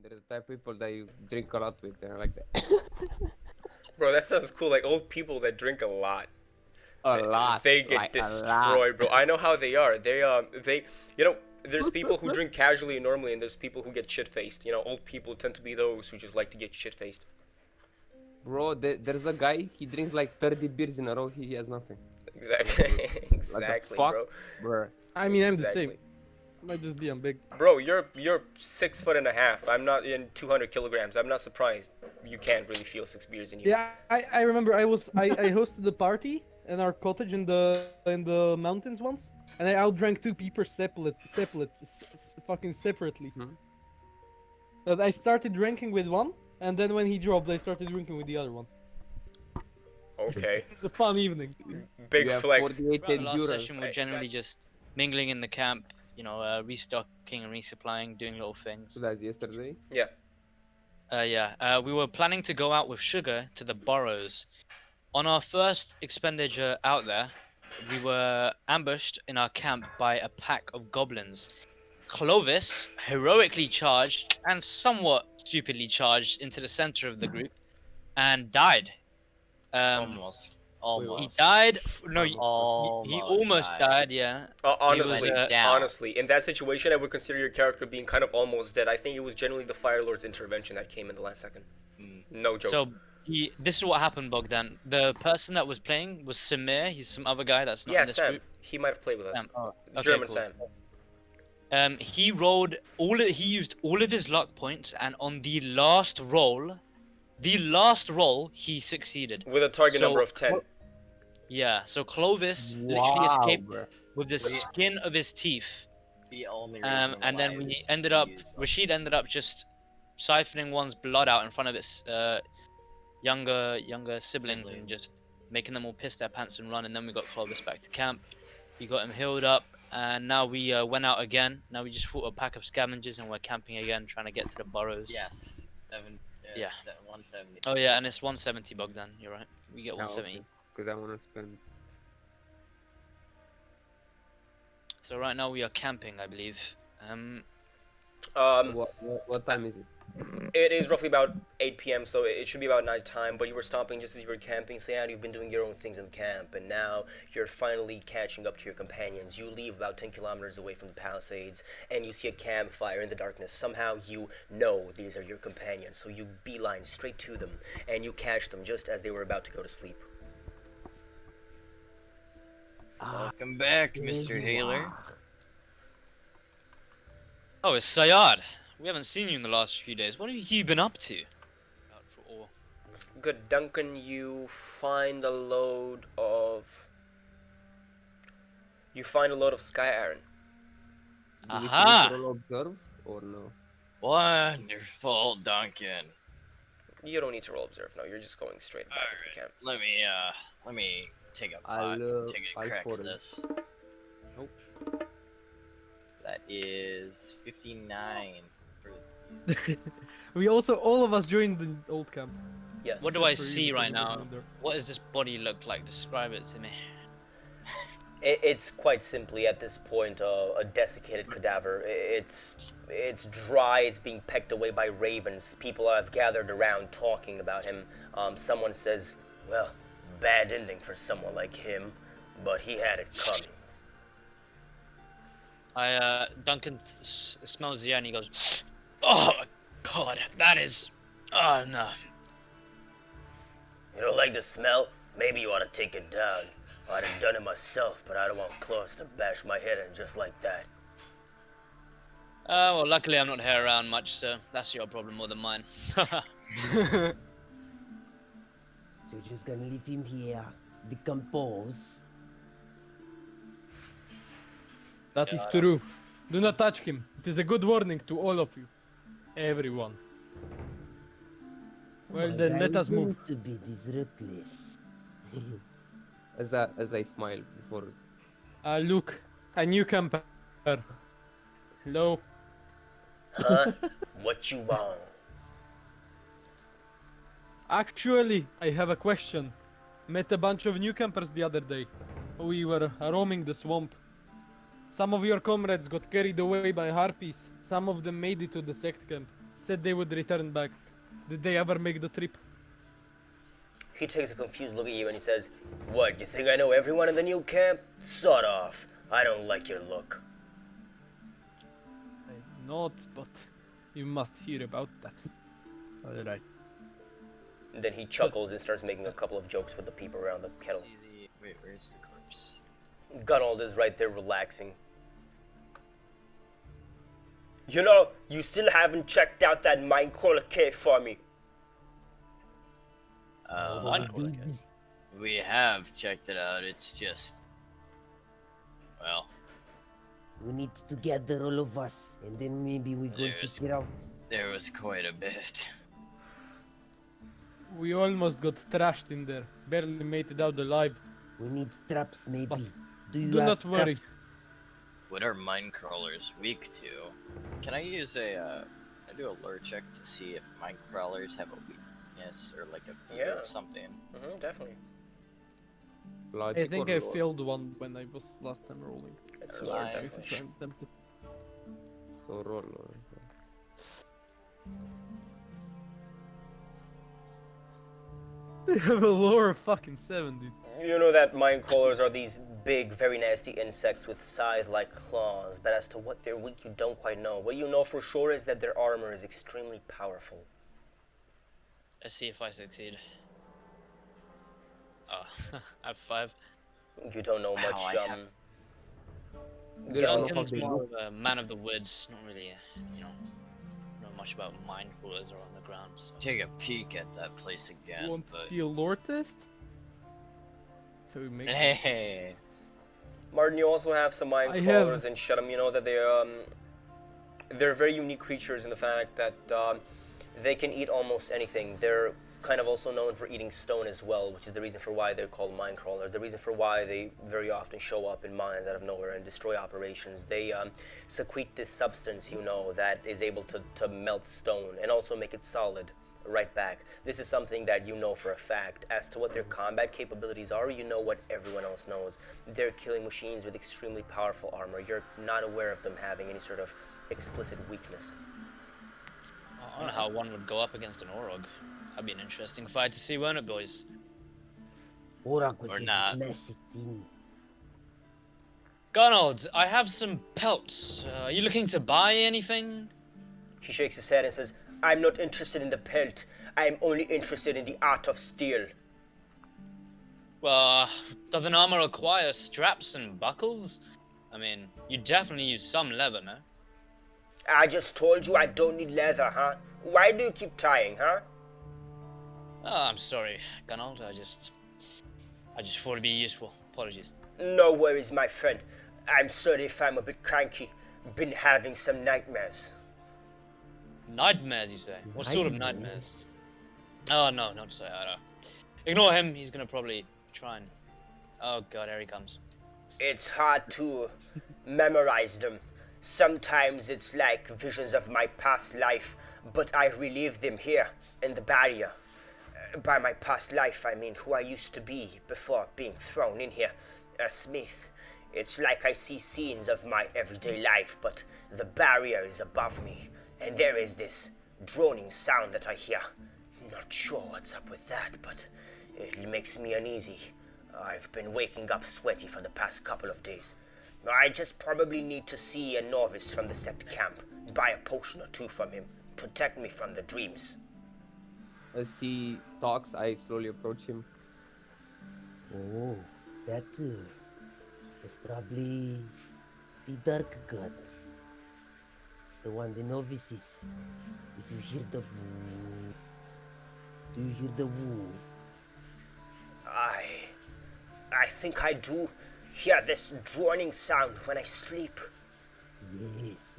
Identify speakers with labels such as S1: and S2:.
S1: There's the type of people that you drink a lot with, and I like that.
S2: Bro, that sounds cool. Like old people that drink a lot.
S1: A lot,
S2: They get
S1: like a lot.
S2: destroyed, bro. I know how they are. You know, there's people who drink casually and normally, and there's people who get shit faced. You know, old people tend to be those who just like to get shit faced.
S1: Bro, there's a guy, he drinks like 30 beers in a row, he has nothing.
S2: Exactly,
S1: Like the
S2: exactly,
S1: fuck?
S2: bro.
S1: Bro.
S3: I mean, I'm the
S2: Exactly.
S3: same. Might just be I'm big.
S2: Bro, you're 6'1.5". I'm not in 200 kilograms. I'm not surprised. You can't really feel 6 beers in you.
S3: Yeah, I remember I hosted a party in our cottage in the mountains once, and I outdrank two people fucking separately.
S1: Hmm.
S3: That I started drinking with one, and then when he dropped, I started drinking with the other one.
S2: Okay.
S3: It's a fun evening.
S2: Big
S1: You have
S2: flex.
S1: 48
S4: Throughout the last
S1: euros.
S4: session, we're generally just mingling in the camp, you know, restocking and resupplying, doing little things.
S1: So that's yesterday.
S2: Yeah.
S4: We were planning to go out with Sugar to the Burrows. On our first expenditure out there, we were ambushed in our camp by a pack of goblins. Clovis heroically charged and somewhat stupidly charged into the center of the group and died.
S5: Almost.
S4: He died. No, he
S5: Almost
S4: almost died. Yeah.
S2: Honestly,
S4: He was,
S2: honestly, in that situation, I would consider your character being kind of almost dead. I think it was generally the Fire Lord's intervention that came in the last second. No joke.
S4: So this is what happened, Bogdan. The person that was playing was Samir. He's some other guy that's not
S2: yeah,
S4: in this
S2: Sam.
S4: group.
S2: He might have played with us.
S4: Sam. Oh, okay,
S2: German
S4: cool.
S2: Sam.
S4: He rolled he used all of his luck points, and on the last roll, he succeeded.
S2: With a target
S4: So-
S2: number of 10.
S4: Yeah. So Clovis literally
S1: Wow,
S4: escaped
S1: bro.
S4: with the skin of his teeth.
S5: The only
S4: And then we ended up, Rashid ended up just siphoning one's blood out in front of its younger siblings and just making them all piss their pants and run. And then we got Clovis back to camp. We got him healed up, and now we went out again. Now we just fought a pack of scavengers and we're camping again, trying to get to the burrows.
S5: Yes.
S4: Yeah.
S5: 170.
S4: Oh yeah, and it's 170, Bogdan. You're right. We get 170.
S1: Because I want to spend.
S4: So right now we are camping, I believe.
S1: What time is it?
S2: It is roughly about 8 p.m., so it should be about night time, but you were stopping just as you were camping, so yeah, you've been doing your own things in camp, and now you're finally catching up to your companions. You leave about 10 kilometers away from the Palisades, and you see a campfire in the darkness. Somehow you know these are your companions, so you beeline straight to them, and you catch them just as they were about to go to sleep.
S5: Welcome back, Mr. Haler.
S4: Oh, it's Sayad. We haven't seen you in the last few days. What have you been up to? Out for all.
S2: Good, Duncan, you find a load of Sky Iron.
S1: Do we
S4: Aha!
S1: still observe or no?
S5: Wonderful, Duncan.
S2: You don't need to roll observe, no, you're just going straight back to the camp.
S5: Let me take a crack
S1: for
S5: at
S1: it.
S5: this.
S1: Nope.
S5: That is 59.
S3: We also all of us joined the old camp.
S2: Yes.
S4: What do I
S3: For you,
S4: see
S3: because
S4: right
S3: it
S4: now?
S3: wasn't there.
S4: What does this body look like? Describe it to me.
S2: It's quite simply at this point a desiccated cadaver. It's dry. It's being pecked away by ravens. People have gathered around talking about him. Someone says, "Well, bad ending for someone like him, but he had it coming."
S4: Duncan smells the air and he goes, "Oh my God, that is, oh no."
S2: You don't like the smell? Maybe you ought to take it down. I'd have done it myself, but I don't want Clovis to bash my head in just like that.
S4: Well, luckily I'm not here around much, so that's your problem more than mine.
S6: So you're just gonna leave him here, decompose?
S3: That is true. Do not touch him. It is a good warning to all of you. Everyone. Well
S6: But
S3: then, let
S6: I'm
S3: us move.
S6: going to be this ruthless.
S1: As I smile before.
S3: Look, a new camper. Hello.
S2: Huh? What you want?
S3: Actually, I have a question. Met a bunch of new campers the other day. We were roaming the swamp. Some of your comrades got carried away by harpies. Some of them made it to the sect camp. said they would return back. Did they ever make the trip?
S2: He takes a confused look at you and he says, "What, you think I know everyone in the new camp? Sod off. I don't like your look."
S3: I do not, but you must hear about that. Alright.
S2: And then he chuckles and starts making a couple of jokes with the people around the kettle.
S5: Wait, where's the corpse?
S2: Gunald is right there relaxing. You know, you still haven't checked out that Minecrawler cave for me.
S5: We have checked it out. It's just, well,
S6: We need to gather all of us, and then maybe we go
S5: There's-
S6: check it out.
S5: there was quite a bit.
S3: We almost got trashed in there. Barely made it out alive.
S6: We need traps, maybe.
S3: But
S6: Do you
S3: Do
S6: have
S3: not worry.
S6: traps?
S5: What are mine crawlers weak to? Can I use a, I do a lure check to see if mine crawlers have a weakness or like a fear
S2: Yeah.
S5: or something?
S2: Definitely.
S3: I
S1: Logic
S3: think
S1: or
S3: I
S1: lore?
S3: failed one when I was last time rolling.
S2: It's
S5: Or
S2: lore,
S5: live.
S2: definitely.
S3: If I'm tempted.
S1: So roll.
S3: They have a lore of fucking 7, dude.
S2: You know that Minecrawlers are these big, very nasty insects with scythe-like claws, but as to what they're weak, you don't quite know. What you know for sure is that their armor is extremely powerful.
S4: Let's see if I succeed. Oh, I have 5.
S2: You don't know
S5: Wow,
S2: much,
S5: I have-
S1: They
S2: Yeah,
S1: don't know how
S4: Duncan's
S1: they
S4: more
S1: look.
S4: of a man of the woods, not really, not much about mind coolers or on the ground. So.
S5: Take a peek at that place again.
S3: You want to
S5: but-
S3: see a lore test? So we make
S5: Hey,
S2: Martin, you also have some
S3: I
S2: Minecrawlers
S3: have-
S2: in Shedham. You know that they're very unique creatures in the fact that they can eat almost anything. They're kind of also known for eating stone as well, which is the reason for why they're called Minecrawlers. The reason for why they very often show up in mines out of nowhere and destroy operations. They secrete this substance, you know, that is able to melt stone and also make it solid right back. This is something that you know for a fact. As to what their combat capabilities are, you know what everyone else knows. They're killing machines with extremely powerful armor. You're not aware of them having any sort of explicit weakness.
S4: I don't know how one would go up against an Orog. That'd be an interesting fight to see, won't it, boys?
S6: Orak will
S5: Or
S6: just
S5: not.
S6: smash it in.
S4: Gonald, I have some pelts. Are you looking to buy anything?
S2: He shakes his head and says, "I'm not interested in the pelt. I'm only interested in the art of steel."
S4: Well, doesn't armor require straps and buckles? I mean, you definitely use some leather, no?
S2: I just told you I don't need leather, huh? Why do you keep tying, huh?
S4: Oh, I'm sorry, Gonald. I just thought it'd be useful. Apologies.
S2: No worries, my friend. I'm sorry if I'm a bit cranky. Been having some nightmares.
S4: Nightmares, you say? What sort of nightmares? Oh, no, not so. Ignore him. He's gonna probably try and... Oh, God, here he comes.
S2: It's hard to memorize them. Sometimes it's like visions of my past life, but I relive them here in the barrier. By my past life, I mean who I used to be before being thrown in here, a smith. It's like I see scenes of my everyday life, but the barrier is above me, and there is this droning sound that I hear. Not sure what's up with that, but it makes me uneasy. I've been waking up sweaty for the past couple of days. I just probably need to see a novice from the sect camp, buy a potion or two from him, protect me from the dreams.
S1: As he talks, I slowly approach him.
S6: Oh, that is probably the dark god. The one the novices. If you hear the woo, do you hear the woo?
S2: I think I do hear this droning sound when I sleep.
S6: Yes,